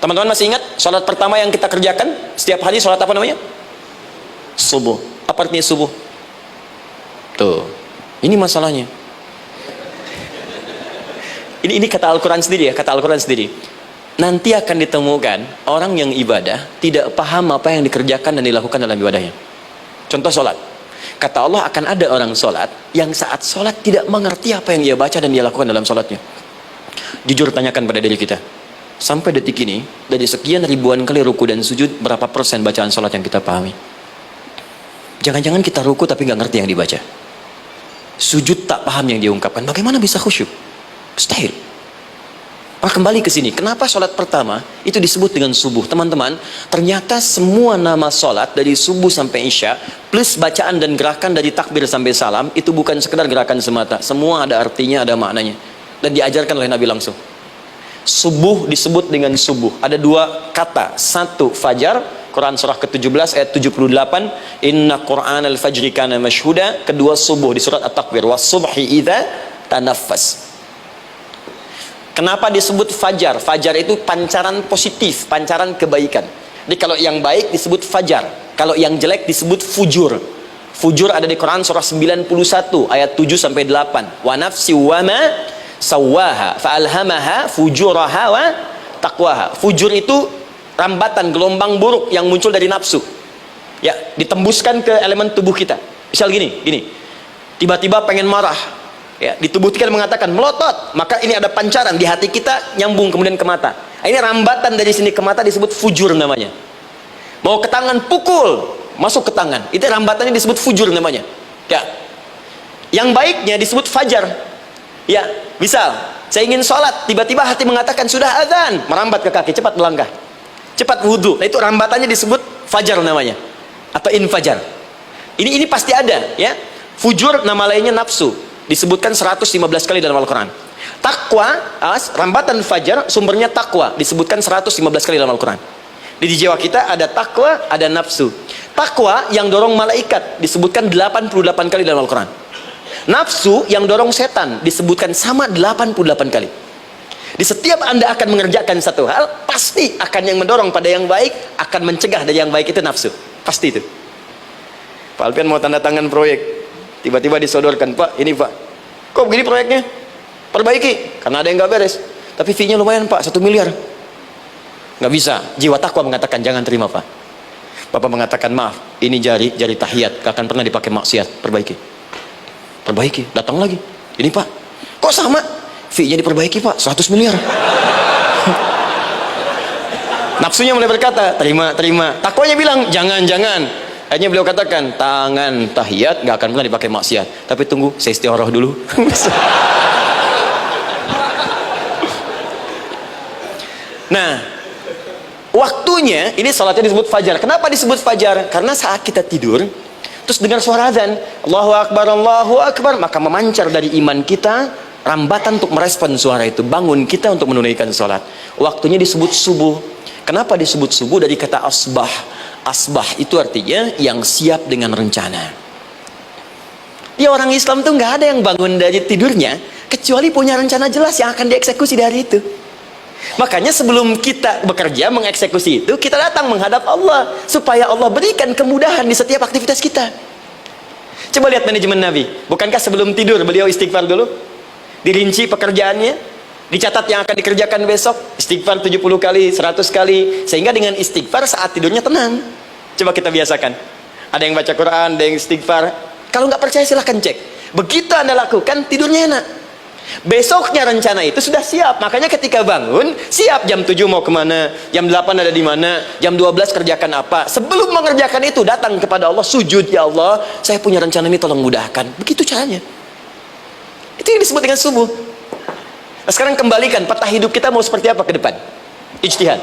Teman-teman masih ingat sholat pertama yang kita kerjakan setiap hari, sholat apa namanya? Subuh. Apa artinya subuh? Tuh, ini masalahnya. Ini kata Al-Quran sendiri ya, kata Al-Quran sendiri. Nanti akan ditemukan orang yang ibadah tidak paham apa yang dikerjakan dan dilakukan dalam ibadahnya. Contoh sholat. Kata Allah, akan ada orang sholat yang saat sholat tidak mengerti apa yang ia baca dan dia lakukan dalam sholatnya. Jujur tanyakan pada diri kita, sampai detik ini dari sekian ribuan kali ruku dan sujud, berapa persen bacaan sholat yang kita pahami? Jangan-jangan kita ruku tapi nggak ngerti yang dibaca, sujud tak paham yang diungkapkan, bagaimana bisa khusyuk? Mustahil. Kembali ke sini, kenapa sholat pertama itu disebut dengan subuh? Teman-teman, ternyata semua nama sholat dari subuh sampai isya plus bacaan dan gerakan dari takbir sampai salam itu bukan sekedar gerakan semata, semua ada artinya, ada maknanya, dan diajarkan oleh Nabi langsung. Subuh disebut dengan subuh, ada dua kata. Satu, fajar, Quran surah ke-17 ayat 78, inna Qur'anal fajri kana mashhuda. Kedua, subuh di surat At-Takwir, was subhi idza tanaffas. Kenapa disebut fajar? Fajar itu pancaran positif, pancaran kebaikan. Jadi kalau yang baik disebut fajar, kalau yang jelek disebut fujur. Fujur ada di Quran surah 91 ayat 7 sampai 8. Wa nafsi wa ma sawwaha fa alhamaha fujuraha wa taqwaha. Fujur itu rambatan gelombang buruk yang muncul dari nafsu. Ya, ditembuskan ke elemen tubuh kita. Misal gini. Tiba-tiba pengen marah. Ya, di tubuh kita mengatakan melotot, maka ini ada pancaran di hati kita nyambung kemudian ke mata. Ini rambatan dari sini ke mata disebut fujur namanya. Mau ke tangan pukul, masuk ke tangan. Itu rambatannya disebut fujur namanya. Ya. Yang baiknya disebut fajar. Ya, misal saya ingin sholat, tiba-tiba hati mengatakan sudah azan, merambat ke kaki, cepat melangkah, cepat wudhu. Nah, itu rambatannya disebut fajar namanya, atau infajar. Ini pasti ada, ya. Fujur nama lainnya nafsu. Disebutkan 115 kali dalam Al-Quran. Takwa, rambatan fajar, sumbernya takwa, disebutkan 115 kali dalam Al-Quran. Di jiwa kita ada takwa, ada nafsu. Takwa yang dorong malaikat disebutkan 88 kali dalam Al-Quran. Nafsu yang dorong setan disebutkan sama 88 kali. Di setiap Anda akan mengerjakan satu hal, pasti akan yang mendorong pada yang baik, akan mencegah dari yang baik itu nafsu. Pasti itu. Pak Alpian mau tanda tangan proyek, tiba-tiba disodorkan, Pak, ini Pak, kok begini proyeknya? Perbaiki, karena ada yang nggak beres. Tapi fee-nya lumayan Pak, 1 miliar. Nggak bisa. Jiwa takwa mengatakan jangan terima Pak. Bapak mengatakan maaf, ini jari tahiyat, gak akan pernah dipakai maksiat. Perbaiki, datang lagi. Ini Pak, kok sama? Fee-nya diperbaiki Pak, 100 miliar. Nafsunya mulai berkata, terima. Takwanya bilang, jangan. Akhirnya beliau katakan, tangan tahiyat gak akan pernah dipakai maksiat. Tapi tunggu, saya istiqoroh dulu. Nah, waktunya, ini salatnya disebut fajar. Kenapa disebut fajar? Karena saat kita tidur, terus dengar suara azan, Allahu Akbar, maka memancar dari iman kita, rambatan untuk merespon suara itu, bangun kita untuk menunaikan salat. Waktunya disebut subuh. Kenapa disebut subuh? Dari kata asbah. Asbah itu artinya yang siap dengan rencana. Dia orang Islam tuh nggak ada yang bangun dari tidurnya kecuali punya rencana jelas yang akan dieksekusi di hari itu. Makanya sebelum kita bekerja mengeksekusi itu, kita datang menghadap Allah supaya Allah berikan kemudahan di setiap aktivitas kita. Coba lihat manajemen Nabi. Bukankah sebelum tidur beliau istighfar dulu? Dirinci pekerjaannya, dicatat yang akan dikerjakan besok, istighfar 70 kali, 100 kali, sehingga dengan istighfar saat tidurnya tenang. Coba kita biasakan. Ada yang baca Quran, ada yang istighfar. Kalau nggak percaya silahkan cek. Begitu Anda lakukan, tidurnya enak. Besoknya rencana itu sudah siap. Makanya ketika bangun, siap jam 7 mau kemana, jam 8 ada di mana, jam 12 kerjakan apa. Sebelum mengerjakan itu, datang kepada Allah, sujud, ya Allah, saya punya rencana ini, tolong mudahkan. Begitu caranya. Itu yang disebut dengan subuh. Nah, sekarang kembalikan peta hidup kita mau seperti apa ke depan. Ijtihad.